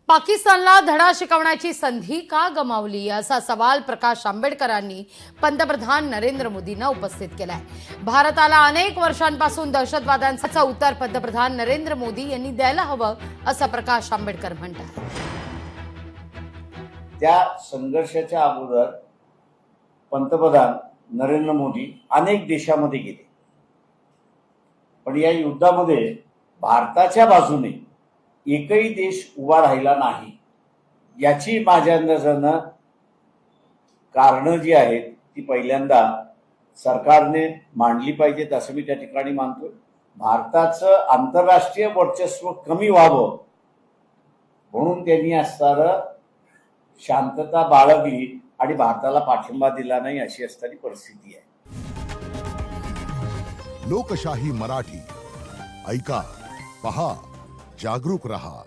पाकिस्तानला धडा शिकवण्याची संधी का गमावली असा सवाल प्रकाश आंबेडकरांनी पंतप्रधान नरेंद्र मोदींना उपस्थित केलाय। भारताला अनेक वर्षांपासून दहशतवाद्यांचं उत्तर पंतप्रधान नरेंद्र मोदी यांनी द्यायला हवं असं प्रकाश आंबेडकर म्हणतात। त्या संघर्षाच्या अगोदर पंतप्रधान नरेंद्र मोदी अनेक देशांमध्ये गेले, पण या युद्धामध्ये भारताच्या बाजूने एकही देश उभा राहिला नाही। याची माझ्या अंदाजानं कारणं जी आहेत ती पहिल्यांदा सरकारने मांडली पाहिजेत असं मी त्या ठिकाणी मानतो। भारताचं आंतरराष्ट्रीय वर्चस्व कमी व्हावं म्हणून त्यांनी असणारं शांतता बाळगली आणि भारताला पाठिंबा दिला नाही अशी असणारी परिस्थिती आहे। लोकशाही मराठी ऐका, पहा, जागरूक रहा।